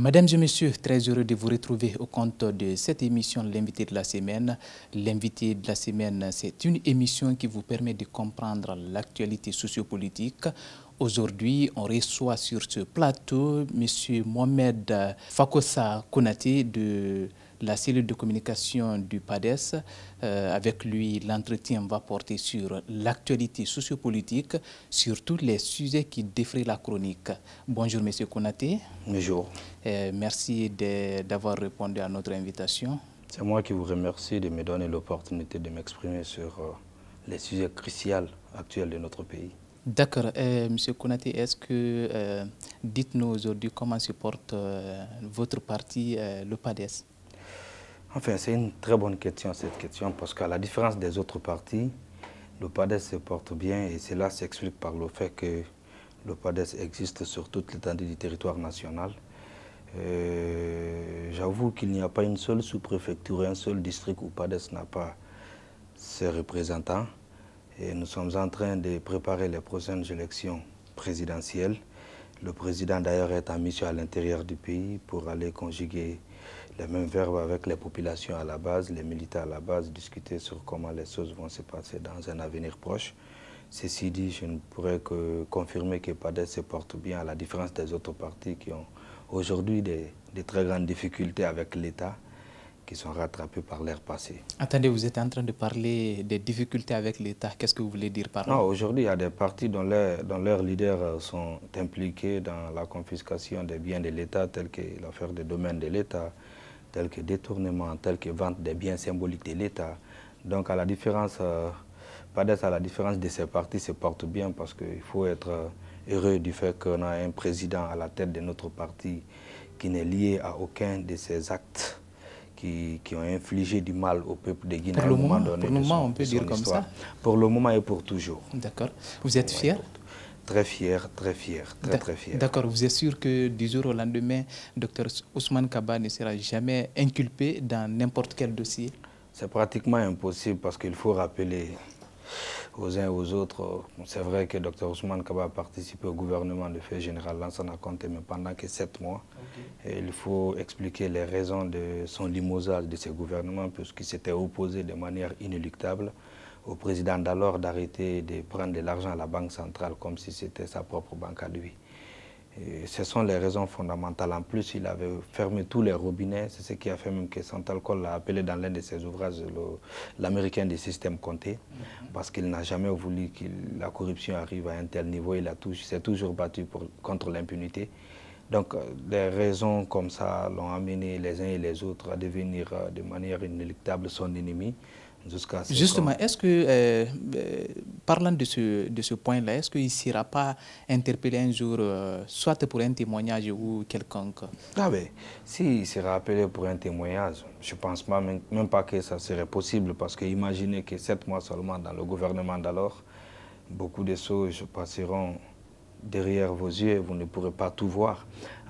Mesdames et messieurs, très heureux de vous retrouver au compte de cette émission L'invité de la semaine. L'invité de la semaine, c'est une émission qui vous permet de comprendre l'actualité sociopolitique. Aujourd'hui, on reçoit sur ce plateau M. Mohamed Fakossa Konaté de la cellule de communication du PADES. Avec lui, l'entretien va porter sur l'actualité sociopolitique, sur tous les sujets qui défraient la chronique. Bonjour M. Konaté. Bonjour. Merci d'avoir répondu à notre invitation. C'est moi qui vous remercie de me donner l'opportunité de m'exprimer sur les sujets cruciaux actuels de notre pays. D'accord. Monsieur Konaté, est-ce que, dites-nous aujourd'hui comment se porte votre parti, le PADES? Enfin, c'est une très bonne question, cette question, parce qu'à la différence des autres partis, le PADES se porte bien et cela s'explique par le fait que le PADES existe sur toute l'étendue du territoire national. J'avoue qu'il n'y a pas une seule sous-préfecture, un seul district où PADES n'a pas ses représentants. Et nous sommes en train de préparer les prochaines élections présidentielles. Le président d'ailleurs est en mission à l'intérieur du pays pour aller conjuguer les mêmes verbes avec les populations à la base, les militaires à la base, discuter sur comment les choses vont se passer dans un avenir proche. Ceci dit, je ne pourrais que confirmer que PADES se porte bien à la différence des autres partis qui ont aujourd'hui des très grandes difficultés avec l'État, qui sont rattrapés par l'ère passée. Attendez, vous êtes en train de parler des difficultés avec l'État. Qu'est-ce que vous voulez dire par là? Non, aujourd'hui, il y a des partis dont leurs leaders sont impliqués dans la confiscation des biens de l'État, tels que l'affaire des domaines de l'État, tels que détournement, tels que vente des biens symboliques de l'État. Donc, à la différence, PADES, à la différence de ces partis, se porte bien parce qu'il faut être heureux du fait qu'on a un président à la tête de notre parti qui n'est lié à aucun de ces actes qui ont infligé du mal au peuple de Guinée à un moment donné. Pour le moment, on peut dire comme ça. Pour le moment et pour toujours. D'accord. Vous êtes fier? Très fier, très fier, très fier. D'accord. Vous êtes sûr que du jour au lendemain, Dr Ousmane Kaba ne sera jamais inculpé dans n'importe quel dossier? C'est pratiquement impossible parce qu'il faut rappeler aux uns et aux autres. C'est vrai que Dr Ousmane Kaba a participé au gouvernement de fait général Lansana Conté, mais pendant que 7 mois. Okay. Et il faut expliquer les raisons de son limogeage de ce gouvernement, puisqu'il s'était opposé de manière inéluctable au président d'alors d'arrêter de prendre de l'argent à la Banque centrale comme si c'était sa propre banque à lui. Et ce sont les raisons fondamentales. En plus, il avait fermé tous les robinets. C'est ce qui a fait même que Santal Cole l'a appelé dans l'un de ses ouvrages l'américain du système Conté, parce qu'il n'a jamais voulu que la corruption arrive à un tel niveau. Il s'est toujours battu contre l'impunité. Donc, des raisons comme ça l'ont amené les uns et les autres à devenir de manière inéluctable son ennemi. Justement, est-ce que, parlant de ce point-là, est-ce qu'il ne sera pas interpellé un jour, soit pour un témoignage ou quelconque? Ah ben, s'il sera appelé pour un témoignage, je ne pense même pas que ça serait possible, parce que imaginez que 7 mois seulement dans le gouvernement d'alors, beaucoup de choses passeront derrière vos yeux et vous ne pourrez pas tout voir.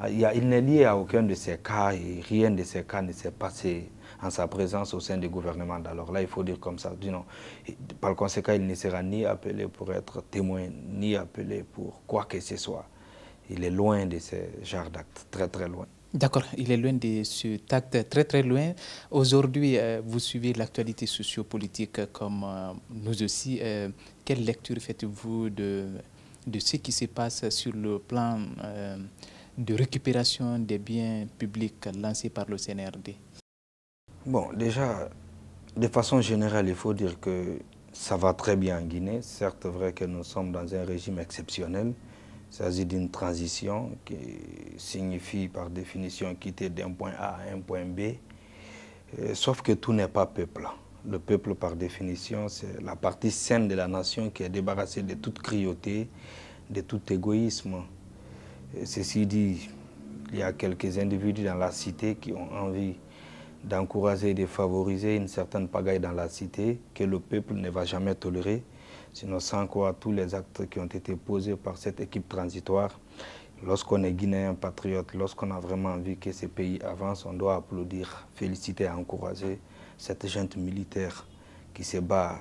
Il n'est lié à aucun de ces cas et rien de ces cas ne s'est passé en sa présence au sein du gouvernement d'alors. Là, il faut dire comme ça. Par conséquent, il ne sera ni appelé pour être témoin, ni appelé pour quoi que ce soit. Il est loin de ce genre d'actes, très très loin. D'accord, il est loin de cet acte, très très loin. Aujourd'hui, vous suivez l'actualité sociopolitique comme nous aussi. Quelle lecture faites-vous de ce qui se passe sur le plan de récupération des biens publics lancés par le CNRD? Bon, déjà, de façon générale, il faut dire que ça va très bien en Guinée. Certes, vrai que nous sommes dans un régime exceptionnel. Il s'agit d'une transition qui signifie par définition quitter d'un point A à un point B. Sauf que tout n'est pas peuple. Le peuple, par définition, c'est la partie saine de la nation qui est débarrassée de toute cruauté, de tout égoïsme. Ceci dit, il y a quelques individus dans la cité qui ont envie d'encourager et de favoriser une certaine pagaille dans la cité que le peuple ne va jamais tolérer. Sinon, sans quoi tous les actes qui ont été posés par cette équipe transitoire, lorsqu'on est guinéen patriote, lorsqu'on a vraiment envie que ce pays avance, on doit applaudir, féliciter, encourager cette junte militaire qui se bat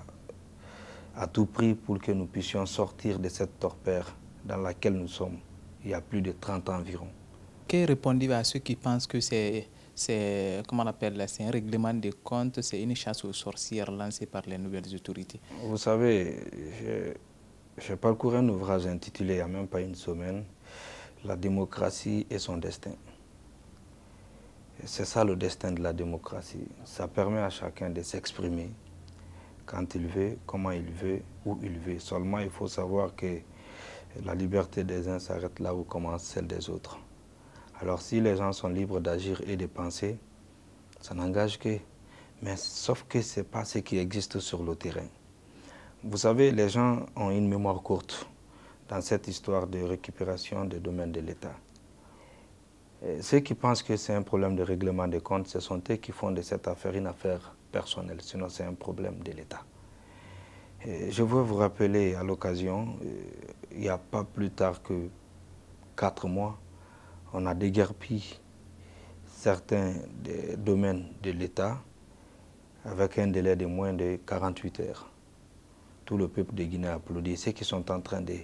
à tout prix pour que nous puissions sortir de cette torpeur dans laquelle nous sommes il y a plus de 30 ans environ. Que répondez-vous à ceux qui pensent que comment on appelle, c'est un règlement de compte, c'est une chasse aux sorcières lancée par les nouvelles autorités? Vous savez, j'ai parcouru un ouvrage intitulé il n'y a même pas une semaine, La démocratie et son destin. C'est ça le destin de la démocratie. Ça permet à chacun de s'exprimer quand il veut, comment il veut, où il veut. Seulement, il faut savoir que la liberté des uns s'arrête là où commence celle des autres. Alors, si les gens sont libres d'agir et de penser, ça n'engage que. Mais sauf que ce n'est pas ce qui existe sur le terrain. Vous savez, les gens ont une mémoire courte dans cette histoire de récupération des domaines de l'État. Ceux qui pensent que c'est un problème de règlement des comptes, ce sont eux qui font de cette affaire une affaire personnelle, sinon c'est un problème de l'État. Je veux vous rappeler à l'occasion, il n'y a pas plus tard que 4 mois, on a déguerpi certains des domaines de l'État avec un délai de moins de 48 heures. Tout le peuple de Guinée applaudit. Ceux qui sont en train de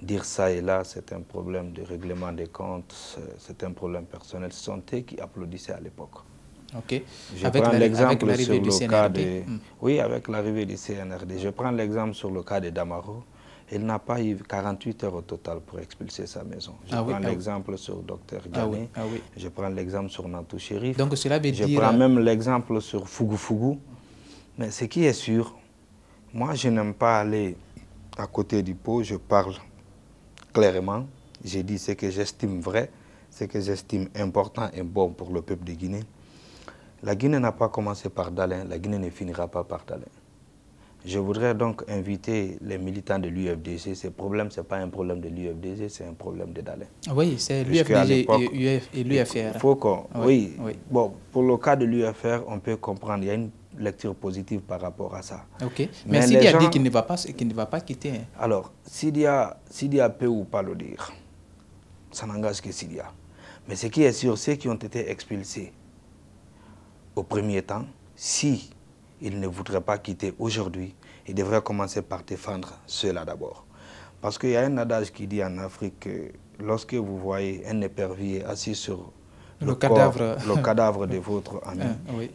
dire ça et là, c'est un problème de règlement des comptes, c'est un problème personnel. Ce sont eux qui applaudissaient à l'époque. Okay. Je prends l'exemple sur le cas de... Oui, avec l'arrivée du CNRD. Je prends l'exemple sur le cas de Damaro. Il n'a pas eu 48 heures au total pour expulser sa maison. Je prends l'exemple sur Dr Ghané. Je prends l'exemple sur Nantou Chérif. Donc cela veut dire... Je prends même l'exemple sur Fougou Fougou. Mais ce qui est sûr, moi je n'aime pas aller à côté du pot, je parle clairement. J'ai dit ce que j'estime vrai, ce que j'estime important et bon pour le peuple de Guinée. La Guinée n'a pas commencé par Dalin, la Guinée ne finira pas par Dalin. Je voudrais donc inviter les militants de l'UFDG. Ce problème, ce n'est pas un problème de l'UFDG, c'est un problème de Dalin. Oui, c'est l'UFDG et l'UFR. Il faut qu'on... Oui. Bon, pour le cas de l'UFR, on peut comprendre, il y a une lecture positive par rapport à ça. Ok. Mais Sidi a dit qu'il ne va pas quitter. Hein. Alors, Sidia peut ou pas le dire. Ça n'engage que Sidia. Mais ce qui est sûr, ceux qui ont été expulsés au premier temps, si ils ne voudraient pas quitter aujourd'hui, ils devraient commencer par défendre ceux-là d'abord. Parce qu'il y a un adage qui dit en Afrique que lorsque vous voyez un épervier assis sur le cadavre de votre ami,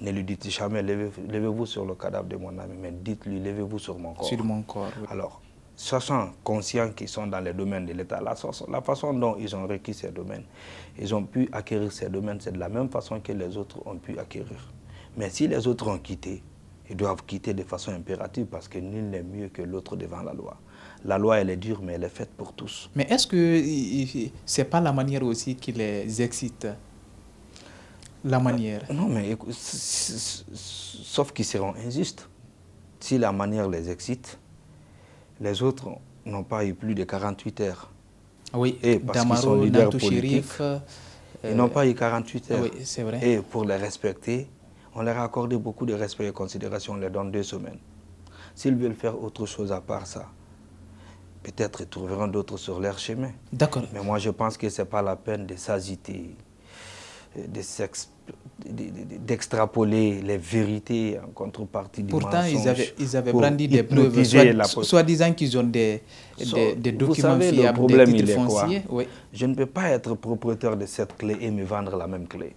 ne lui dites jamais levez-vous sur le cadavre de mon ami, mais dites-lui levez-vous sur mon corps. Sur mon corps. Oui. Alors, sachant conscients qu'ils sont dans les domaines de l'État, la façon dont ils ont requis ces domaines, ils ont pu acquérir ces domaines, c'est de la même façon que les autres ont pu acquérir. Mais si les autres ont quitté, ils doivent quitter de façon impérative parce que nul n'est mieux que l'autre devant la loi. La loi, elle est dure, mais elle est faite pour tous. Mais est-ce que ce n'est pas la manière aussi qui les excite? La manière? Non, mais sauf qu'ils seront injustes. Si la manière les excite, les autres n'ont pas eu plus de 48 heures. Oui, et parce qu'ils sont leaders politiques, ils n'ont pas eu 48 heures. Oui, c'est vrai. Et pour les respecter, on leur a accordé beaucoup de respect et considération, on leur donne 2 semaines. S'ils veulent faire autre chose à part ça, peut-être ils trouveront d'autres sur leur chemin. D'accord. Mais moi, je pense que ce n'est pas la peine de s'agiter, d'extrapoler les vérités en contrepartie du mensonge. Pourtant, ils avaient brandi des preuves, soi-disant qu'ils ont des documents fiables, des titres fonciers. Oui. Je ne peux pas être propriétaire de cette clé et me vendre la même clé.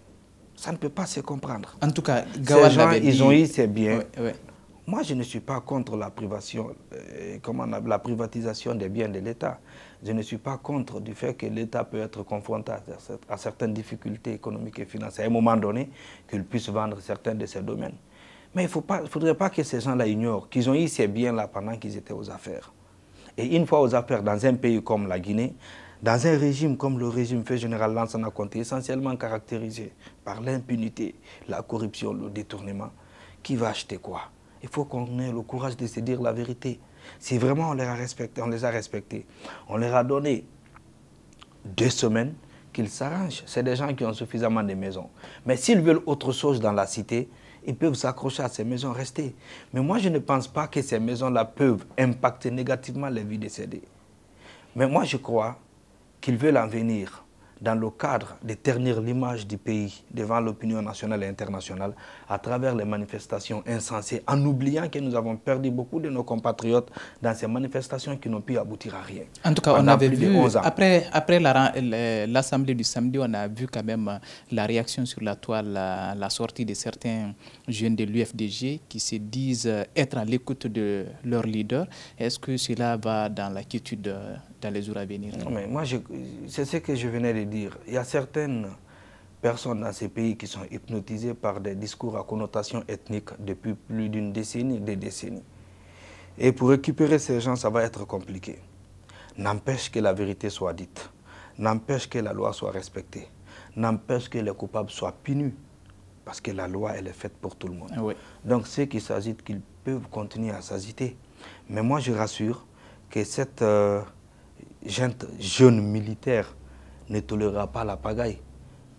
Ça ne peut pas se comprendre. En tout cas, ces gens, ils ont eu ces biens. Oui. Moi, je ne suis pas contre la privatisation des biens de l'État. Je ne suis pas contre du fait que l'État peut être confronté à certaines difficultés économiques et financières. À un moment donné, qu'il puisse vendre certains de ces domaines. Mais il ne faudrait pas que ces gens-là ignorent qu'ils ont eu ces biens-là pendant qu'ils étaient aux affaires. Et une fois aux affaires, dans un pays comme la Guinée, dans un régime comme le régime fait général Lansana Conté, essentiellement caractérisé par l'impunité, la corruption, le détournement, qui va acheter quoi? Il faut qu'on ait le courage de se dire la vérité. Si vraiment on les a respectés, on leur a donné 2 semaines, qu'ils s'arrangent. C'est des gens qui ont suffisamment de maisons. Mais s'ils veulent autre chose dans la cité, ils peuvent s'accrocher à ces maisons, rester. Mais moi, je ne pense pas que ces maisons-là peuvent impacter négativement les vies décédées. Mais moi, je crois qu'ils veulent en venir dans le cadre de ternir l'image du pays devant l'opinion nationale et internationale à travers les manifestations insensées, en oubliant que nous avons perdu beaucoup de nos compatriotes dans ces manifestations qui n'ont pu aboutir à rien. En tout cas, on avait vu, après l'Assemblée du samedi, on a vu quand même la réaction sur la toile, la sortie de certains jeunes de l'UFDG qui se disent être à l'écoute de leur leader. Est-ce que cela va dans la quiétude dans les jours à venir? Non, mais moi, c'est ce que je venais de dire. Il y a certaines personnes dans ces pays qui sont hypnotisées par des discours à connotation ethnique depuis plus d'une décennie, des décennies. Et pour récupérer ces gens, ça va être compliqué. N'empêche que la vérité soit dite. N'empêche que la loi soit respectée. N'empêche que les coupables soient punis. Parce que la loi, elle est faite pour tout le monde. Oui. Donc, ceux qui s'agitent, qu'ils peuvent continuer à s'agiter. Mais moi, je rassure que cette jeune militaire ne tolérera pas la pagaille.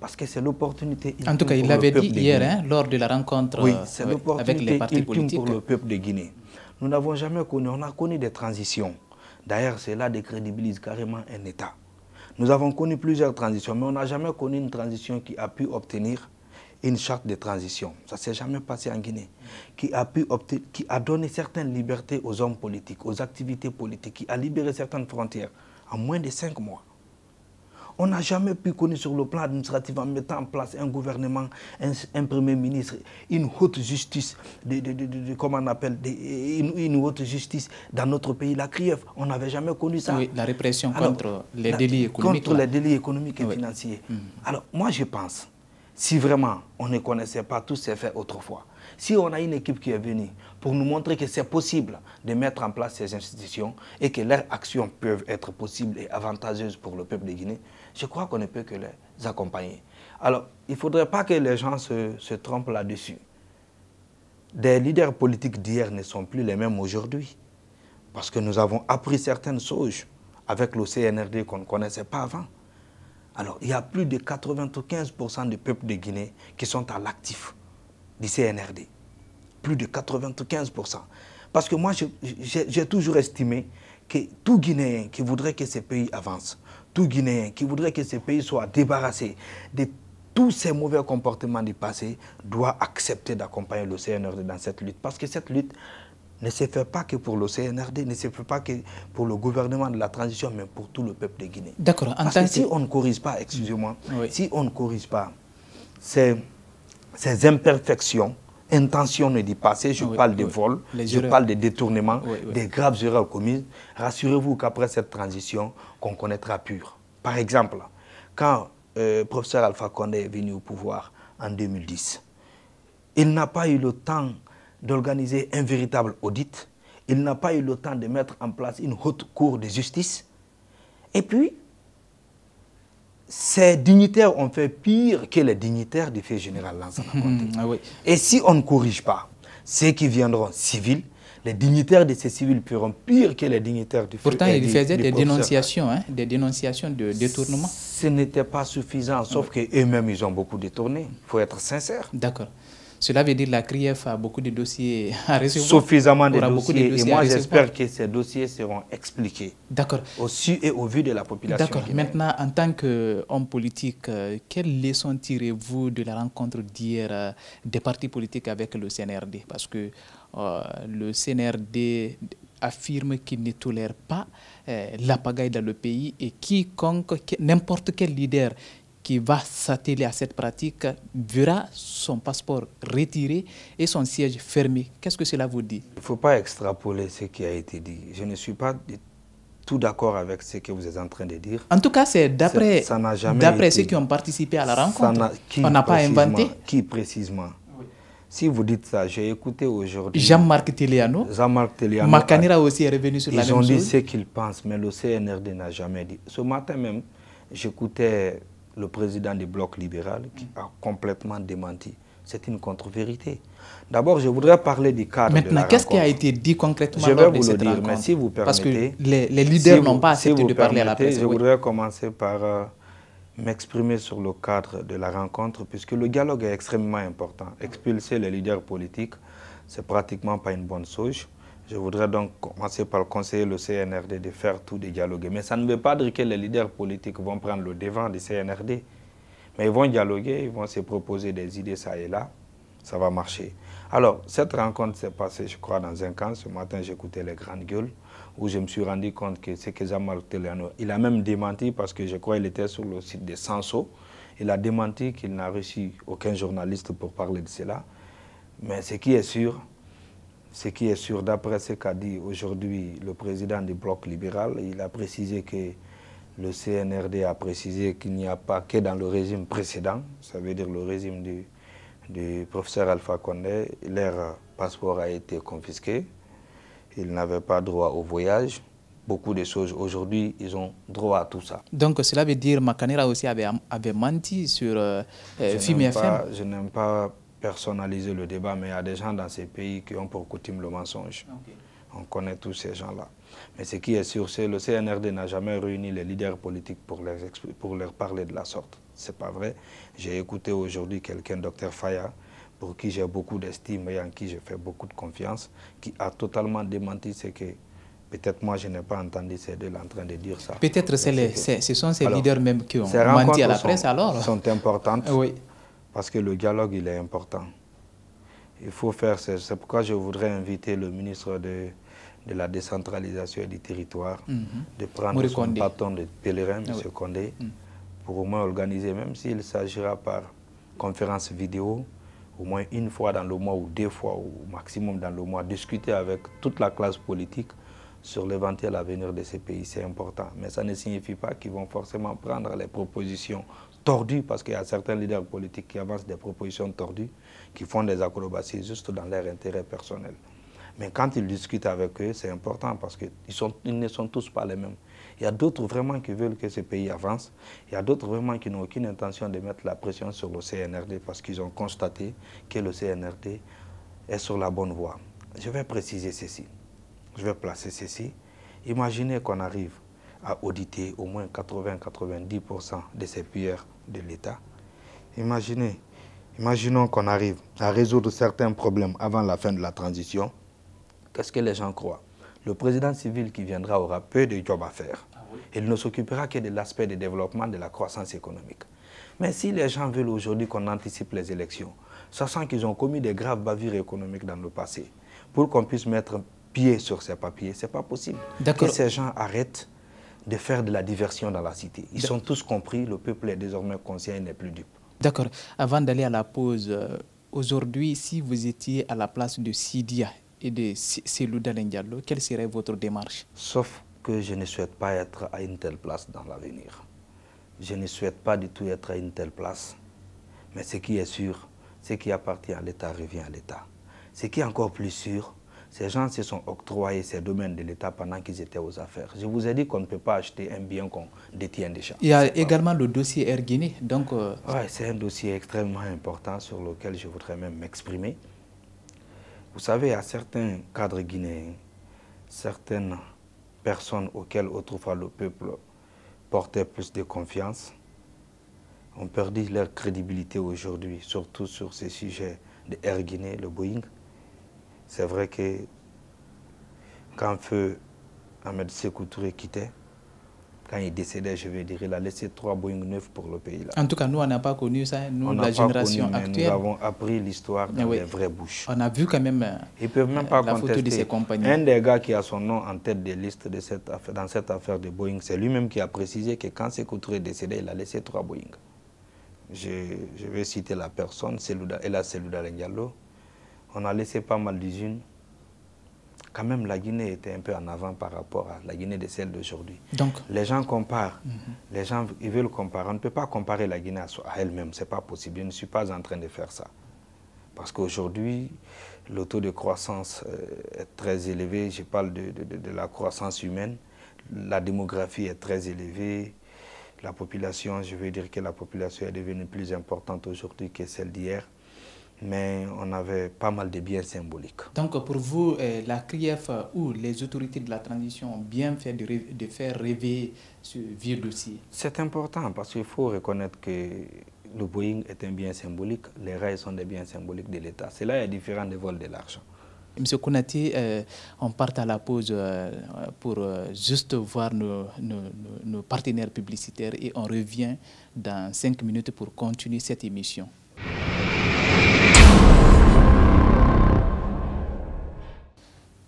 Parce que c'est l'opportunité. En tout cas, il l'avait dit hier, lors de la rencontre avec les partis politiques. Pour le peuple de Guinée. Nous n'avons jamais connu, on a connu des transitions. D'ailleurs, cela décrédibilise carrément un État. Nous avons connu plusieurs transitions, mais on n'a jamais connu une transition qui a pu obtenir une charte de transition. Ça ne s'est jamais passé en Guinée. Qui a donné certaines libertés aux hommes politiques, aux activités politiques, qui a libéré certaines frontières en moins de 5 mois. On n'a jamais pu connaître sur le plan administratif en mettant en place un gouvernement, un premier ministre, une haute justice, comment on appelle, une haute justice dans notre pays, la CRIEF. On n'avait jamais connu ça. Oui, la répression contre les délits économiques. Contre les délits économiques et financiers. Alors, moi, je pense, si vraiment on ne connaissait pas tous ces faits autrefois, si on a une équipe qui est venue pour nous montrer que c'est possible de mettre en place ces institutions et que leurs actions peuvent être possibles et avantageuses pour le peuple de Guinée, je crois qu'on ne peut que les accompagner. Alors, il ne faudrait pas que les gens se trompent là-dessus. Des leaders politiques d'hier ne sont plus les mêmes aujourd'hui. Parce que nous avons appris certaines choses avec le CNRD qu'on ne connaissait pas avant. Alors, il y a plus de 95% du peuple de Guinée qui sont à l'actif du CNRD. Plus de 95%. Parce que moi, j'ai toujours estimé que tout Guinéen qui voudrait que ce pays avance, tout Guinéen qui voudrait que ce pays soit débarrassé de tous ces mauvais comportements du passé, doit accepter d'accompagner le CNRD dans cette lutte. Parce que cette lutte ne se fait pas que pour le CNRD, ne se fait pas que pour le gouvernement de la transition, mais pour tout le peuple de Guinée. D'accord. Parce que si on ne corrige pas, excusez-moi, si on ne corrige pas ces imperfections, intentionnées du passé, je parle de vol, je parle de détournement, des graves erreurs commises, rassurez-vous qu'après cette transition, qu'on connaîtra pure. Par exemple, quand le professeur Alpha Condé est venu au pouvoir en 2010, il n'a pas eu le temps d'organiser un véritable audit, il n'a pas eu le temps de mettre en place une haute cour de justice, et puis, ces dignitaires ont fait pire que les dignitaires du fait général Lansana Conté. Et si on ne corrige pas, ceux qui viendront civils, les dignitaires de ces civils feront pire que les dignitaires du fait. Pourtant, ils faisaient des dénonciations, des dénonciations de détournement. Ce n'était pas suffisant, sauf qu'eux-mêmes, ils ont beaucoup détourné. Il faut être sincère. D'accord. Cela veut dire que la CRIEF a beaucoup de dossiers à recevoir. Suffisamment de dossiers. Et moi, j'espère que ces dossiers seront expliqués. D'accord. Au su et au vu de la population. D'accord. Maintenant, en tant qu'homme politique, quelles leçons tirez-vous de la rencontre d'hier des partis politiques avec le CNRD? Parce que le CNRD affirme qu'il ne tolère pas la pagaille dans le pays et quiconque, n'importe quel leader qui va s'atteler à cette pratique verra son passeport retiré et son siège fermé. Qu'est-ce que cela vous dit? Il ne faut pas extrapoler ce qui a été dit. Je ne suis pas tout d'accord avec ce que vous êtes en train de dire. En tout cas, c'est d'après ceux qui ont participé à la rencontre. On n'a pas inventé. Qui précisément? Si vous dites ça, j'ai écouté aujourd'hui... Jean-Marc Téléano. Makanera aussi est revenu sur la même chose. Ils ont dit ce qu'ils pensent, mais le CNRD n'a jamais dit. Ce matin même, j'écoutais le président du bloc libéral qui a complètement démenti. C'est une contre-vérité. D'abord, je voudrais parler du cadre de la rencontre. Maintenant, qu'est-ce qui a été dit concrètement lors de cette rencontre? Je vais vous le dire, mais si vous permettez... Parce que les leaders n'ont pas accepté de parler à la presse. Je voudrais commencer par m'exprimer sur le cadre de la rencontre, puisque le dialogue est extrêmement important. Expulser les leaders politiques, c'est pratiquement pas une bonne chose. Je voudrais donc commencer par conseiller le CNRD de faire tout, de dialoguer. Mais ça ne veut pas dire que les leaders politiques vont prendre le devant du CNRD. Mais ils vont dialoguer, ils vont se proposer des idées ça et là. Ça va marcher. Alors, cette rencontre s'est passée, je crois, dans un camp. Ce matin, j'écoutais les grandes gueules, où je me suis rendu compte que c'est que Jean-Marc Teliano, il a même démenti, parce que je crois qu'il était sur le site de Sanso, il a démenti qu'il n'a reçu aucun journaliste pour parler de cela. Mais ce qui est sûr, d'après ce qu'a dit aujourd'hui le président du bloc libéral, il a précisé que le CNRD a précisé qu'il n'y a pas que dans le régime précédent, ça veut dire le régime du professeur Alpha Condé, leur passeport a été confisqué, ils n'avaient pas droit au voyage. Beaucoup de choses, aujourd'hui, ils ont droit à tout ça. Donc cela veut dire que Makanera aussi avait menti sur Film FM. Je n'aime pas personnaliser le débat, mais il y a des gens dans ces pays qui ont pour coutume le mensonge. Okay. On connaît tous ces gens-là. Mais ce qui est sûr, c'est que le CNRD n'a jamais réuni les leaders politiques pour leur parler de la sorte. Ce n'est pas vrai. J'ai écouté aujourd'hui quelqu'un, Dr Faya, pour qui j'ai beaucoup d'estime et en qui je fais beaucoup de confiance, qui a totalement démenti ce que peut-être moi je n'ai pas entendu ces deux en train de dire ça. Peut-être ce sont ces leaders même qui ont menti à la presse alors. Sont importantes. Oui. Parce que le dialogue, il est important. Il faut faire, c'est pourquoi je voudrais inviter le ministre de la décentralisation et du territoire, de prendre son bâton de pèlerin, M. Condé, pour au moins organiser, même s'il s'agira par conférence vidéo, au moins une fois dans le mois ou deux fois au maximum dans le mois, discuter avec toute la classe politique sur l'éventuel avenir de ces pays. C'est important. Mais ça ne signifie pas qu'ils vont forcément prendre les propositions tordues, parce qu'il y a certains leaders politiques qui avancent des propositions tordues, qui font des acrobaties juste dans leur intérêt personnel. Mais quand ils discutent avec eux, c'est important parce qu'ils ne sont tous pas les mêmes. Il y a d'autres vraiment qui veulent que ce pays avance. Il y a d'autres vraiment qui n'ont aucune intention de mettre la pression sur le CNRD parce qu'ils ont constaté que le CNRD est sur la bonne voie. Je vais préciser ceci. Je vais placer ceci. Imaginez qu'on arrive à auditer au moins 80-90% de ces pilleurs de l'État. Imaginons qu'on arrive à résoudre certains problèmes avant la fin de la transition. Qu'est-ce que les gens croient? Le président civil qui viendra aura peu de job à faire. Il ne s'occupera que de l'aspect de développement de la croissance économique. Mais si les gens veulent aujourd'hui qu'on anticipe les élections, sachant qu'ils ont commis des graves bavures économiques dans le passé, pour qu'on puisse mettre pied sur ces papiers, ce n'est pas possible. Que ces gens arrêtent de faire de la diversion dans la cité. Ils sont tous compris, le peuple est désormais conscient et n'est plus dupe. D'accord. Avant d'aller à la pause, aujourd'hui, si vous étiez à la place de Sidia et de Cellou Dalein Diallo, quelle serait votre démarche? Sauf que je ne souhaite pas être à une telle place dans l'avenir. Je ne souhaite pas du tout être à une telle place. Mais ce qui est sûr, ce qui appartient à l'État revient à l'État. Ce qui est encore plus sûr, ces gens se sont octroyés ces domaines de l'État pendant qu'ils étaient aux affaires. Je vous ai dit qu'on ne peut pas acheter un bien qu'on détient déjà. Il y a également le dossier Air Guinée. Donc, oui, c'est un dossier extrêmement important sur lequel je voudrais même m'exprimer. Vous savez, à certains cadres guinéens, certaines personnes auxquelles autrefois le peuple portait plus de confiance ont perdu leur crédibilité aujourd'hui, surtout sur ces sujets de Air Guinée, le Boeing. C'est vrai que quand feu Ahmed Sékou Touré quittait, quand il décédait, je vais dire, il a laissé 3 Boeing 9 pour le pays. Là. En tout cas, nous, on n'a pas connu ça, nous, la génération actuelle. Nous avons appris l'histoire dans les vraies bouches. On a vu quand même ils ne peuvent même pas la contester. Photo de ses compagnons. Un des gars qui a son nom en tête des listes de dans cette affaire de Boeing, c'est lui-même qui a précisé que quand Sékou Touré est décédé, il a laissé 3 Boeing. Je vais citer la personne, Cellou Dalein Diallo. On a laissé pas mal d'usines. Quand même, la Guinée était un peu en avant par rapport à la Guinée de celle d'aujourd'hui. Donc, les gens comparent. Les gens, ils veulent comparer. On ne peut pas comparer la Guinée à elle-même. Ce n'est pas possible. Je ne suis pas en train de faire ça. Parce qu'aujourd'hui, le taux de croissance est très élevé. Je parle de la croissance humaine. La démographie est très élevée. La population, je veux dire que la population est devenue plus importante aujourd'hui que celle d'hier. Mais on avait pas mal de biens symboliques. Donc pour vous, la CRIEF ou les autorités de la transition ont bien fait de faire rêver ce vieux dossier? C'est important parce qu'il faut reconnaître que le Boeing est un bien symbolique, les rails sont des biens symboliques de l'État. Cela est différent des vols de l'argent. Monsieur Konaté, on part à la pause pour juste voir nos partenaires publicitaires et on revient dans 5 minutes pour continuer cette émission.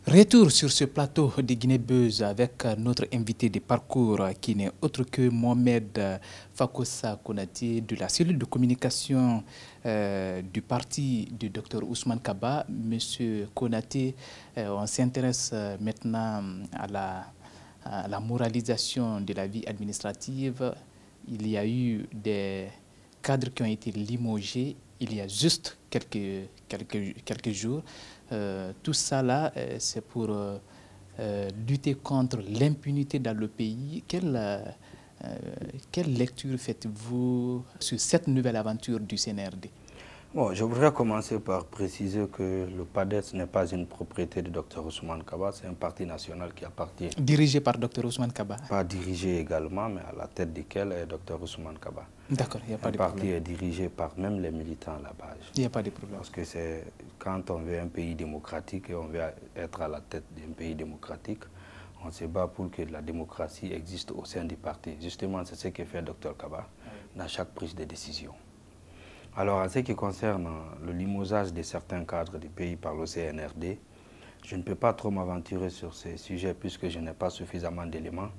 Retour sur ce plateau de Guinée-Buzz avec notre invité de parcours qui n'est autre que Mohamed Fakoussa Konaté de la cellule de communication du parti du Dr Ousmane Kaba. Monsieur Konaté, on s'intéresse maintenant à la moralisation de la vie administrative. Il y a eu des cadres qui ont été limogés il y a juste quelques jours. Tout ça là, c'est pour lutter contre l'impunité dans le pays. Quelle lecture faites-vous sur cette nouvelle aventure du CNRD? Bon, je voudrais commencer par préciser que le PADES n'est pas une propriété du Dr Ousmane Kaba, c'est un parti national qui appartient. Dirigé par Dr Ousmane Kaba? Pas dirigé également, mais à la tête duquel est Dr Ousmane Kaba. D'accord, il n'y a pas de problème. Le parti est dirigé par même les militants à la base. Il n'y a pas de problème. Parce que c'est quand on veut un pays démocratique et on veut être à la tête d'un pays démocratique, on se bat pour que la démocratie existe au sein du parti. Justement, c'est ce que fait Dr Kaba dans chaque prise de décision. Alors, en ce qui concerne le limogeage de certains cadres du pays par le CNRD, je ne peux pas trop m'aventurer sur ces sujets puisque je n'ai pas suffisamment d'éléments.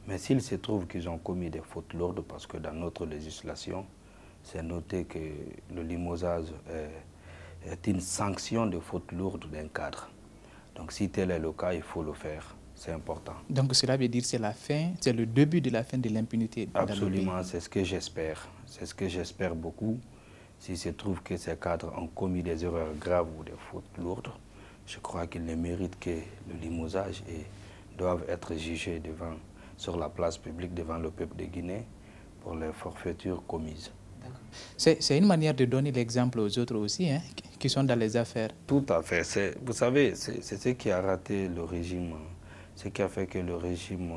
Mais s'il se trouve qu'ils ont commis des fautes lourdes, parce que dans notre législation, c'est noté que le limogeage est une sanction de faute lourde d'un cadre. Donc si tel est le cas, il faut le faire. C'est important. Donc cela veut dire que c'est la fin, c'est le début de la fin de l'impunité dans le pays. Absolument, c'est ce que j'espère. C'est ce que j'espère beaucoup. S'il se trouve que ces cadres ont commis des erreurs graves ou des fautes lourdes, je crois qu'ils ne méritent que le limogeage et doivent être jugés sur la place publique devant le peuple de Guinée pour les forfaitures commises. C'est une manière de donner l'exemple aux autres aussi, hein, qui sont dans les affaires. Tout à fait. Vous savez, c'est ce qui a raté le régime, ce qui a fait que le régime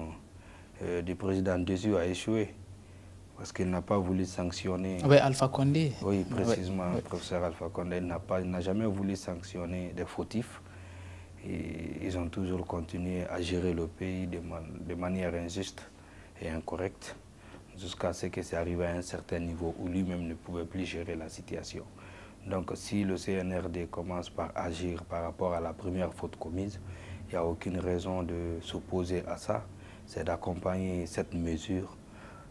du président Dessus a échoué. Parce qu'il n'a pas voulu sanctionner... Oui, Alpha Condé. Oui, précisément, le professeur Alpha Condé n'a jamais voulu sanctionner des fautifs. Et ils ont toujours continué à gérer le pays de manière injuste et incorrecte, jusqu'à ce que c'est arrivé à un certain niveau où lui-même ne pouvait plus gérer la situation. Donc si le CNRD commence par agir par rapport à la première faute commise, il n'y a aucune raison de s'opposer à ça. C'est d'accompagner cette mesure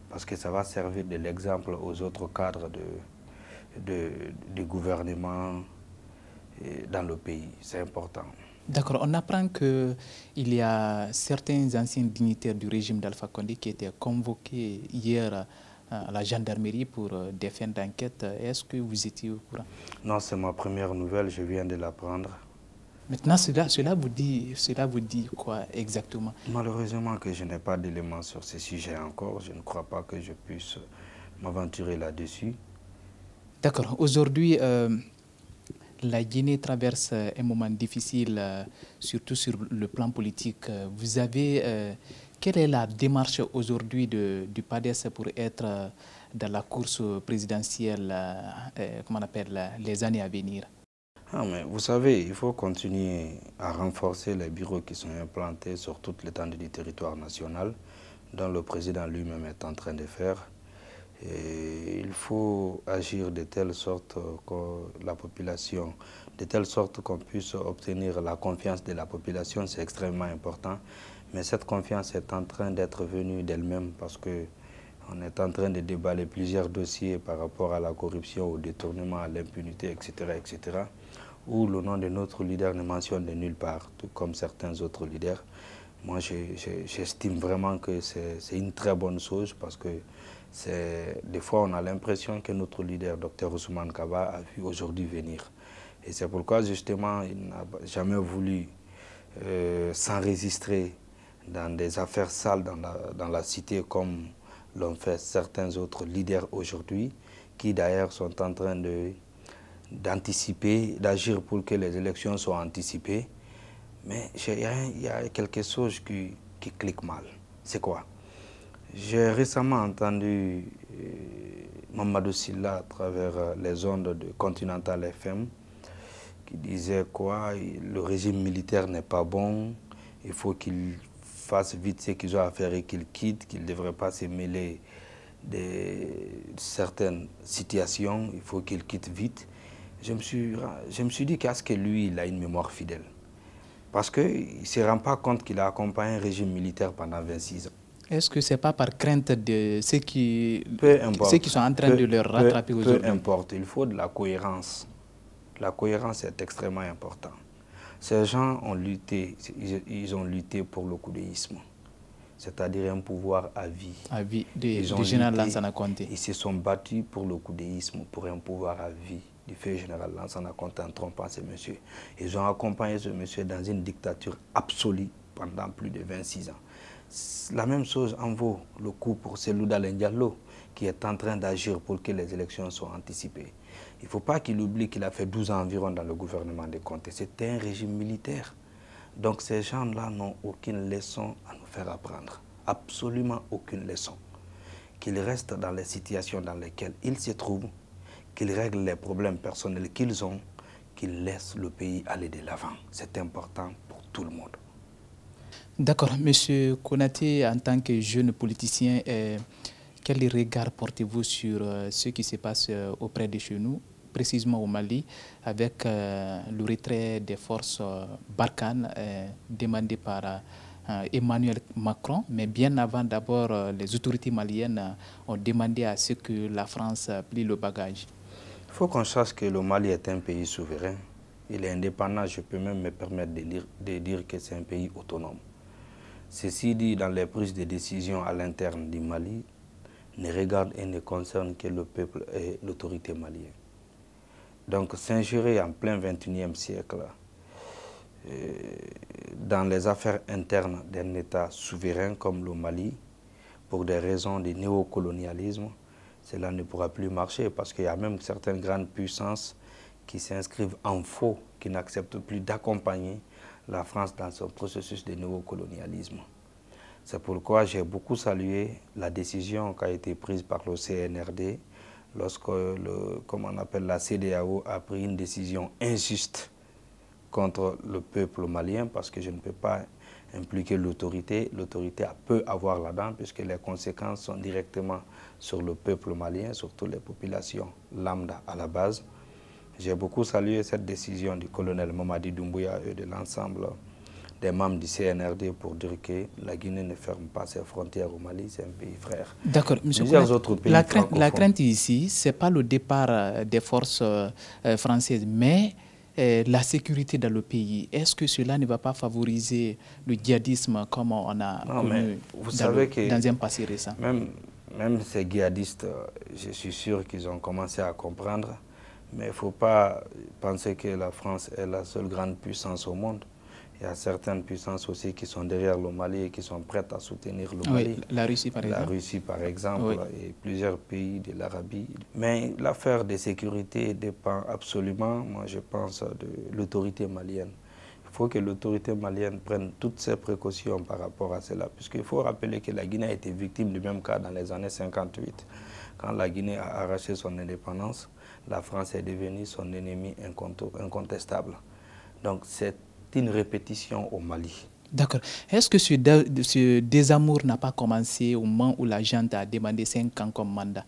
parce que ça va servir de l'exemple aux autres cadres du gouvernement dans le pays. C'est important. D'accord. On apprend qu'il y a certains anciens dignitaires du régime d'Alpha Condé qui étaient convoqués hier à la gendarmerie pour des fins d'enquête. Est-ce que vous étiez au courant? Non, c'est ma première nouvelle, je viens de l'apprendre. Maintenant, cela vous dit quoi exactement? Malheureusement que je n'ai pas d'éléments sur ce sujet encore. Je ne crois pas que je puisse m'aventurer là-dessus. D'accord. Aujourd'hui, la Guinée traverse un moment difficile, surtout sur le plan politique. Vous avez, quelle est la démarche aujourd'hui du PADES pour être dans la course présidentielle, comment on appelle, les années à venir? Mais vous savez, il faut continuer à renforcer les bureaux qui sont implantés sur toute l'étendue du territoire national, dont le président lui-même est en train de faire. Et il faut agir de telle sorte que la population, de telle sorte qu'on puisse obtenir la confiance de la population, c'est extrêmement important. Mais cette confiance est en train d'être venue d'elle-même parce qu'on est en train de déballer plusieurs dossiers par rapport à la corruption, au détournement, à l'impunité, etc., où le nom de notre leader ne mentionne de nulle part, tout comme certains autres leaders. Moi, j'estime vraiment que c'est une très bonne chose parce que des fois, on a l'impression que notre leader, Dr Ousmane Kaba, a vu aujourd'hui venir. Et c'est pourquoi, justement, il n'a jamais voulu s'enregistrer dans des affaires sales dans la cité comme l'ont fait certains autres leaders aujourd'hui, qui d'ailleurs sont en train d'anticiper, d'agir pour que les élections soient anticipées. Mais il y a quelque chose qui clique mal. C'est quoi? J'ai récemment entendu Mamadou Sylla à travers les ondes de Continental FM qui disait quoi, le régime militaire n'est pas bon, il faut qu'ils fassent vite ce qu'ils ont à faire et qu'ils quittent, qu'ils ne devraient pas se mêler de certaines situations, il faut qu'ils quittent vite. Je me suis dit qu'à ce que lui, il a une mémoire fidèle. Parce qu'il ne se rend pas compte qu'il a accompagné un régime militaire pendant 26 ans. Est-ce que ce n'est pas par crainte de ceux qui sont en train de le rattraper aujourd'hui? Peu importe, il faut de la cohérence. La cohérence est extrêmement importante. Ces gens ont lutté, ils ont lutté pour le coudéisme, c'est-à-dire un pouvoir à vie. À vie, du général Lansana Conté. Ils se sont battus pour le coudéisme, pour un pouvoir à vie du fait général Lansana Conté en trompant ce monsieur. Ils ont accompagné ce monsieur dans une dictature absolue pendant plus de 26 ans. La même chose en vaut le coup pour Cellou Dalein Diallo, qui est en train d'agir pour que les élections soient anticipées. Il ne faut pas qu'il oublie qu'il a fait 12 ans environ dans le gouvernement de Conté. C'était un régime militaire. Donc ces gens-là n'ont aucune leçon à nous faire apprendre. Absolument aucune leçon. Qu'ils restent dans les situations dans lesquelles ils se trouvent, qu'ils règlent les problèmes personnels qu'ils ont, qu'ils laissent le pays aller de l'avant. C'est important pour tout le monde. D'accord. Monsieur Konaté, en tant que jeune politicien, quel regard portez-vous sur ce qui se passe auprès de chez nous, précisément au Mali, avec le retrait des forces Barkhane demandé par Emmanuel Macron, mais bien avant d'abord, les autorités maliennes ont demandé à ce que la France plie le bagage? Il faut qu'on sache que le Mali est un pays souverain. Il est indépendant, je peux même me permettre de dire que c'est un pays autonome. Ceci dit, dans les prises de décision à l'interne du Mali, ne regarde et ne concerne que le peuple et l'autorité malienne. Donc s'ingérer en plein XXIe siècle dans les affaires internes d'un État souverain comme le Mali, pour des raisons de néocolonialisme, cela ne pourra plus marcher parce qu'il y a même certaines grandes puissances qui s'inscrivent en faux, qui n'acceptent plus d'accompagner la France dans son processus de néocolonialisme. C'est pourquoi j'ai beaucoup salué la décision qui a été prise par le CNRD lorsque la CEDEAO a pris une décision injuste contre le peuple malien, parce que je ne peux pas impliquer l'autorité. L'autorité peut avoir là-dedans, puisque les conséquences sont directement sur le peuple malien, surtout les populations lambda à la base. J'ai beaucoup salué cette décision du colonel Mamadi Doumbouya et de l'ensemble des membres du CNRD pour dire que la Guinée ne ferme pas ses frontières au Mali, c'est un pays frère. D'accord, M. La crainte ici, ce n'est pas le départ des forces françaises, mais la sécurité dans le pays. Est-ce que cela ne va pas favoriser le djihadisme comme on a connu dans un passé récent? Même ces djihadistes, je suis sûr qu'ils ont commencé à comprendre, mais il ne faut pas penser que la France est la seule grande puissance au monde. Il y a certaines puissances aussi qui sont derrière le Mali et qui sont prêtes à soutenir le Mali. Oui, la Russie par exemple. La Russie par exemple, oui. Et plusieurs pays de l'Arabie. Mais l'affaire de sécurité dépend absolument, moi je pense, de l'autorité malienne. Il faut que l'autorité malienne prenne toutes ses précautions par rapport à cela. Puisqu'il faut rappeler que la Guinée a été victime du même cas dans les années 58. Quand la Guinée a arraché son indépendance, la France est devenue son ennemi incontestable. Donc c'est une répétition au Mali. D'accord. Est-ce que ce désamour n'a pas commencé au moment où la junte a demandé 5 ans comme mandat?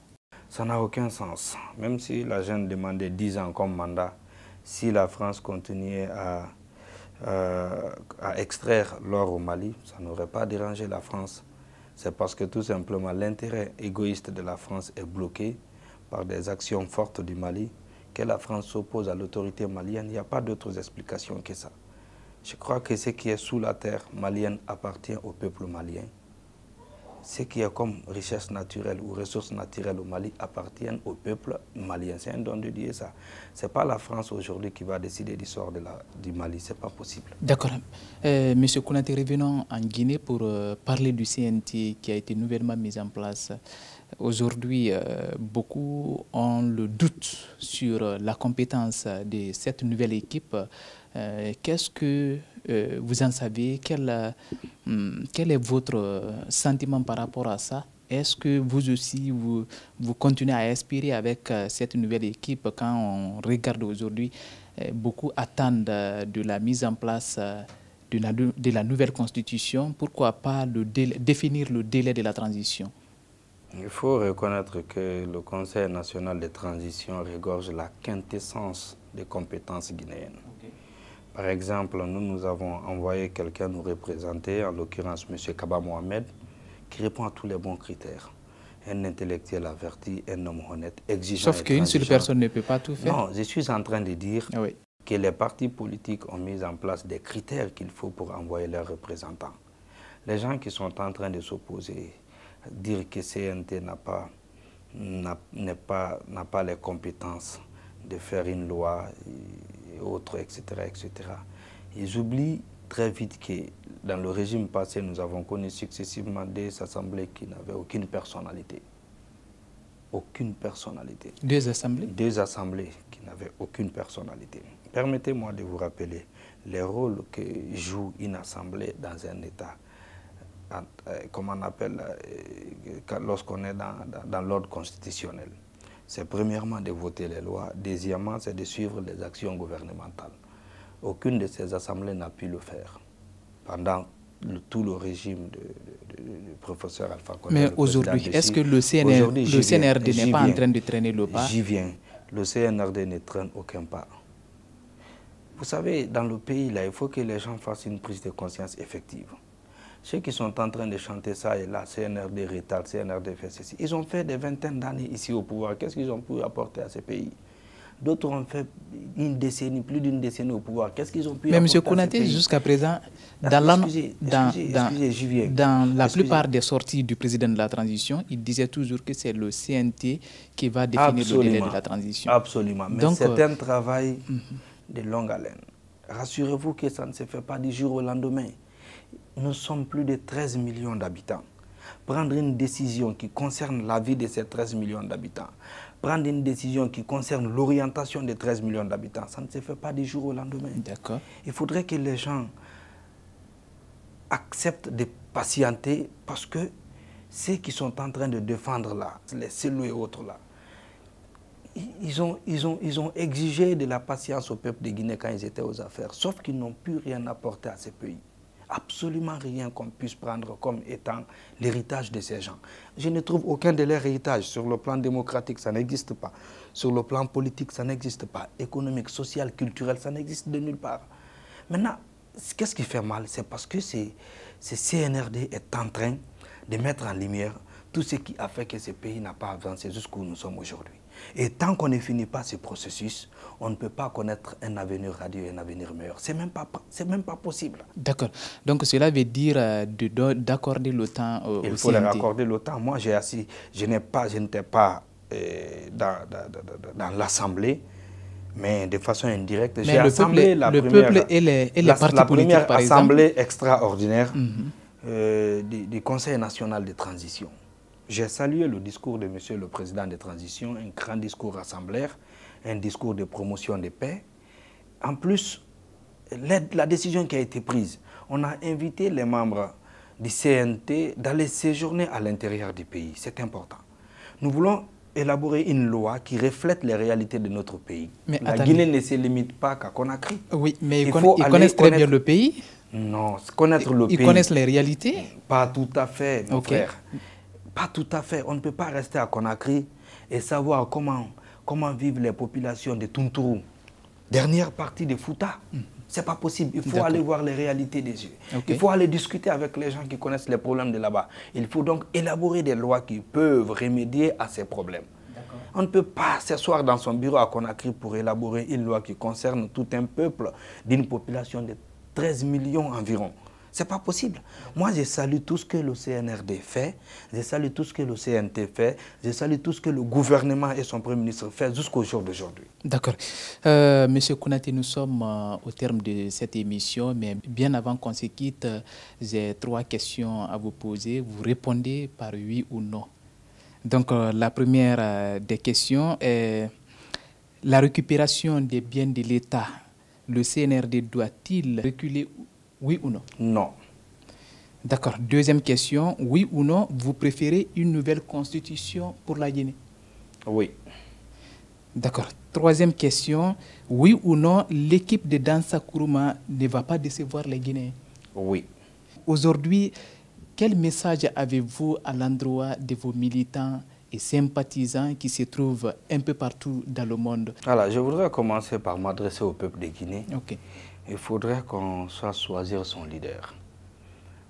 Ça n'a aucun sens. Même si la junte demandait 10 ans comme mandat, si la France continuait à extraire l'or au Mali, ça n'aurait pas dérangé la France. C'est parce que tout simplement l'intérêt égoïste de la France est bloqué par des actions fortes du Mali, que la France s'oppose à l'autorité malienne. Il n'y a pas d'autres explications que ça. Je crois que ce qui est sous la terre malienne appartient au peuple malien. Ce qui est comme richesse naturelle ou ressources naturelles au Mali appartiennent au peuple malien. C'est un don de Dieu, ça. Ce n'est pas la France aujourd'hui qui va décider du sort du Mali. Ce n'est pas possible. D'accord. Monsieur Konaté, revenons en Guinée pour parler du CNT qui a été nouvellement mis en place. Aujourd'hui, beaucoup ont le doute sur la compétence de cette nouvelle équipe. Qu'est-ce que vous en savez? Quel est votre sentiment par rapport à ça? Est-ce que vous aussi, vous continuez à aspirer avec cette nouvelle équipe quand on regarde aujourd'hui beaucoup attendent de la mise en place de la nouvelle constitution. Pourquoi pas définir le délai de la transition? Il faut reconnaître que le Conseil national de transition regorge la quintessence des compétences guinéennes. Okay. Par exemple, nous avons envoyé quelqu'un nous représenter, en l'occurrence M. Kaba Mohamed, qui répond à tous les bons critères. Un intellectuel averti, un homme honnête, exigeant. Sauf qu'une seule personne ne peut pas tout faire. Non, je suis en train de dire que les partis politiques ont mis en place des critères qu'il faut pour envoyer leurs représentants. Les gens qui sont en train de s'opposer, dire que CNT n'a pas les compétences de faire une loi et autres, etc., etc. Ils oublient très vite que dans le régime passé, nous avons connu successivement des assemblées qui n'avaient aucune personnalité. Aucune personnalité. Deux assemblées? Deux assemblées qui n'avaient aucune personnalité. Permettez-moi de vous rappeler les rôles que joue une assemblée dans un État. Comment on appelle, lorsqu'on est dans l'ordre constitutionnel. C'est premièrement de voter les lois, deuxièmement c'est de suivre les actions gouvernementales. Aucune de ces assemblées n'a pu le faire pendant tout le régime du professeur Alpha Condé. Mais aujourd'hui, est-ce que le CNRD n'est pas en train de traîner le pas? J'y viens. Le CNRD ne traîne aucun pas. Vous savez, dans le pays, là, il faut que les gens fassent une prise de conscience effective. Ceux qui sont en train de chanter ça et là, CNRD retarde, CNRD fait ceci, ils ont fait des vingtaines d'années ici au pouvoir. Qu'est-ce qu'ils ont pu apporter à ce pays? D'autres ont fait une décennie, plus d'une décennie au pouvoir. Qu'est-ce qu'ils ont pu apporter à ce pays? Mais M. Konaté, jusqu'à présent, dans la plupart des sorties du président de la transition, il disait toujours que c'est le CNT qui va définir le délai de la transition. Absolument. Mais c'est un travail de longue haleine. Rassurez-vous que ça ne se fait pas du jour au lendemain. Nous sommes plus de 13 millions d'habitants. Prendre une décision qui concerne la vie de ces 13 millions d'habitants, prendre une décision qui concerne l'orientation des 13 millions d'habitants, ça ne se fait pas du jour au lendemain. D'accord. Il faudrait que les gens acceptent de patienter parce que ceux qui sont en train de défendre là, les cellules et autres là, ils ont exigé de la patience au peuple de Guinée quand ils étaient aux affaires, sauf qu'ils n'ont pu rien apporter à ce pays. Absolument rien qu'on puisse prendre comme étant l'héritage de ces gens. Je ne trouve aucun de leurs héritages. Sur le plan démocratique, ça n'existe pas. Sur le plan politique, ça n'existe pas. Économique, social, culturel, ça n'existe de nulle part. Maintenant, qu'est-ce qui fait mal? C'est parce que ce CNRD est en train de mettre en lumière tout ce qui a fait que ce pays n'a pas avancé jusqu'où nous sommes aujourd'hui. Et tant qu'on ne finit pas ce processus, on ne peut pas connaître un avenir radieux et un avenir meilleur. C'est même pas possible. D'accord. Donc cela veut dire d'accorder le temps au CNT. Il faut leur accorder le temps. Moi, je n'étais pas dans l'Assemblée, mais de façon indirecte. J'ai assemblé la première assemblée extraordinaire du Conseil national de transition. J'ai salué le discours de M. le Président de transition, un grand discours rassemblaire, un discours de promotion de paix. En plus, la décision qui a été prise, on a invité les membres du CNT d'aller séjourner à l'intérieur du pays. C'est important. Nous voulons élaborer une loi qui reflète les réalités de notre pays. Mais la Guinée ne se limite pas qu'à Conakry. Oui, mais ils connaissent très bien le pays. Non, connaître le pays. Ils connaissent les réalités. Pas tout à fait, mon frère. Pas tout à fait. On ne peut pas rester à Conakry et savoir comment vivent les populations de Tuntourou, dernière partie de Fouta. C'est pas possible. Il faut aller voir les réalités des yeux. Il faut aller discuter avec les gens qui connaissent les problèmes de là-bas. Il faut donc élaborer des lois qui peuvent remédier à ces problèmes. On ne peut pas s'asseoir dans son bureau à Conakry pour élaborer une loi qui concerne tout un peuple d'une population de 13 millions environ. Ce n'est pas possible. Moi, je salue tout ce que le CNRD fait, je salue tout ce que le CNT fait, je salue tout ce que le gouvernement et son Premier ministre fait jusqu'au jour d'aujourd'hui. D'accord. Monsieur Konaté, nous sommes au terme de cette émission, mais bien avant qu'on se quitte, j'ai 3 questions à vous poser. Vous répondez par oui ou non. Donc, la première des questions est la récupération des biens de l'État. Le CNRD doit-il reculer? Oui ou non? Non. D'accord. Deuxième question. Oui ou non, vous préférez une nouvelle constitution pour la Guinée? Oui. D'accord. Troisième question. Oui ou non, l'équipe de Dansa Kourouma ne va pas décevoir les Guinéens? Oui. Aujourd'hui, quel message avez-vous à l'endroit de vos militants et sympathisants qui se trouvent un peu partout dans le monde? Alors, je voudrais commencer par m'adresser au peuple de Guinée. Ok. Il faudrait qu'on soit choisir son leader.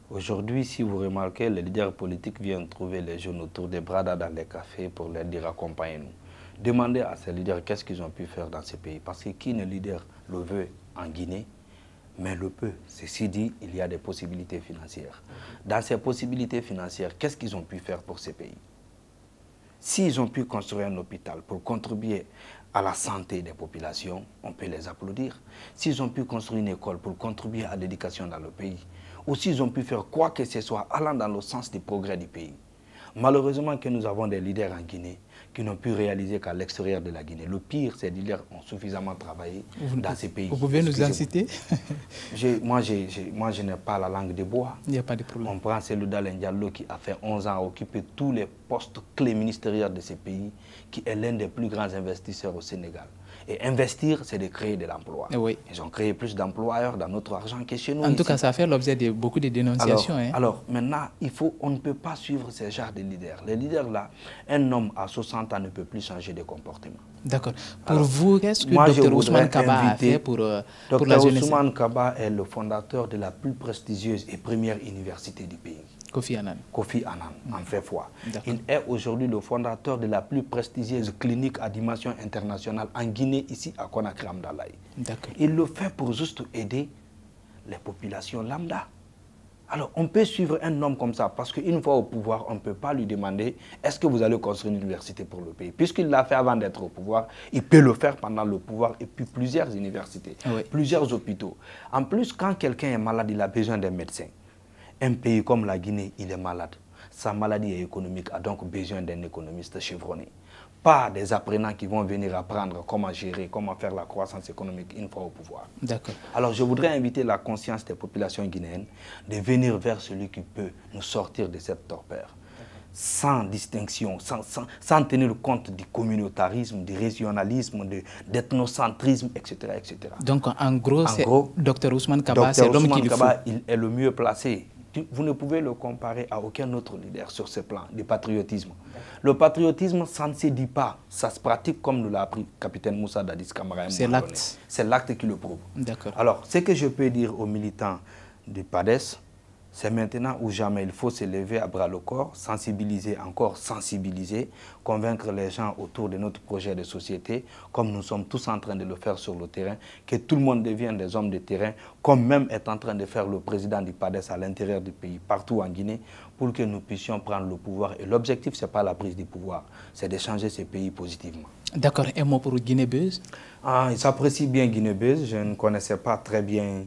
Aujourd'hui, si vous remarquez, les leaders politiques viennent trouver les jeunes autour des bradas dans les cafés pour leur dire accompagnez-nous. Demandez à ces leaders qu'est-ce qu'ils ont pu faire dans ces pays. Parce que qui ne leader le veut en Guinée, mais le peut. Ceci dit, il y a des possibilités financières. Dans ces possibilités financières, qu'est-ce qu'ils ont pu faire pour ces pays? S'ils ont pu construire un hôpital pour contribuer à la santé des populations, on peut les applaudir. S'ils ont pu construire une école pour contribuer à l'éducation dans le pays, ou s'ils ont pu faire quoi que ce soit allant dans le sens du progrès du pays. Malheureusement que nous avons des leaders en Guinée qui n'ont pu réaliser qu'à l'extérieur de la Guinée. Le pire, ces leaders ont suffisamment travaillé dans ces pays. Vous pouvez nous en citer? Moi, je n'ai pas la langue de bois. Il n'y a pas de problème. On prend Selouda Diallo qui a fait 11 ans à occuper tous les postes clés ministériels de ces pays, qui est l'un des plus grands investisseurs au Sénégal. Et investir, c'est de créer de l'emploi. Oui. Ils ont créé plus d'employeurs dans notre argent que chez nous. En tout cas, ça fait l'objet de beaucoup de dénonciations. Alors maintenant, on ne peut pas suivre ces genres de leaders. Les leaders là, un homme à 60 ans ne peut plus changer de comportement. D'accord. Pour vous, qu'est-ce que Dr Ousmane Kaba a fait pour la jeunesse? Dr Ousmane Kaba est le fondateur de la plus prestigieuse et première université du pays. Kofi Annan. Kofi Annan, en fait foi. Il est aujourd'hui le fondateur de la plus prestigieuse clinique à dimension internationale en Guinée, ici à Conakry, Amdalaï. Il le fait pour juste aider les populations lambda. Alors, on peut suivre un homme comme ça, parce qu'une fois au pouvoir, on ne peut pas lui demander est-ce que vous allez construire une université pour le pays. Puisqu'il l'a fait avant d'être au pouvoir, il peut le faire pendant le pouvoir, et puis plusieurs universités, plusieurs hôpitaux. En plus, quand quelqu'un est malade, il a besoin d'un médecin. Un pays comme la Guinée, il est malade. Sa maladie est économique, a donc besoin d'un économiste chevronné. Pas des apprenants qui vont venir apprendre comment gérer, comment faire la croissance économique une fois au pouvoir. D'accord. Alors je voudrais inviter la conscience des populations guinéennes de venir vers celui qui peut nous sortir de cette torpeur. Sans distinction, sans tenir compte du communautarisme, du régionalisme, de l'ethnocentrisme, etc., etc. Donc en gros, Dr Ousmane Kaba, c'est l'homme qu'il faut. Il est le mieux placé. Vous ne pouvez le comparer à aucun autre leader sur ce plan du patriotisme. Le patriotisme, ça ne se dit pas, ça se pratique comme nous l'a appris capitaine Moussa Dadis Camara. C'est l'acte. C'est l'acte qui le prouve. D'accord. Alors, ce que je peux dire aux militants du PADES, c'est maintenant ou jamais. Il faut se lever à bras le corps, sensibiliser, encore sensibiliser, convaincre les gens autour de notre projet de société, comme nous sommes tous en train de le faire sur le terrain, que tout le monde devienne des hommes de terrain, comme même est en train de faire le président du PADES à l'intérieur du pays, partout en Guinée, pour que nous puissions prendre le pouvoir. Et l'objectif, ce n'est pas la prise du pouvoir, c'est de changer ce pays positivement. D'accord. Un mot pour Guinée Buzz? Il s'apprécie bien Guinée Buzz. Je ne connaissais pas très bien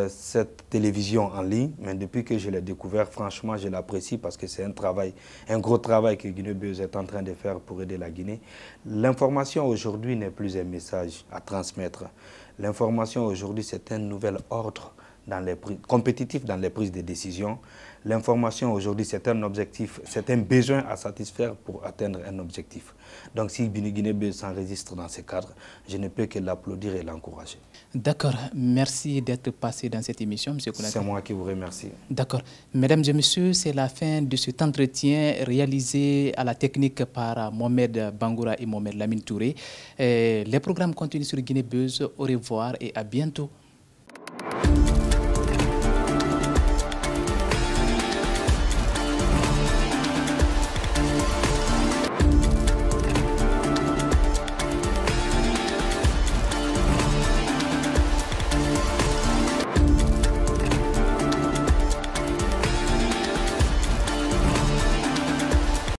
cette télévision en ligne, mais depuis que je l'ai découvert, franchement, je l'apprécie parce que c'est un gros travail que Guinée Buzz est en train de faire pour aider la Guinée. L'information aujourd'hui n'est plus un message à transmettre. L'information aujourd'hui, c'est un nouvel ordre compétitif dans les prises de décision. L'information aujourd'hui, c'est un objectif, c'est un besoin à satisfaire pour atteindre un objectif. Donc si Guinée Buzz s'enregistre dans ce cadre, je ne peux que l'applaudir et l'encourager. D'accord. Merci d'être passé dans cette émission, M. Konaté. C'est moi qui vous remercie. D'accord. Mesdames et messieurs, c'est la fin de cet entretien réalisé à la technique par Mohamed Bangoura et Mohamed Lamine Touré. Les programmes continuent sur Guinée Buzz. Au revoir et à bientôt.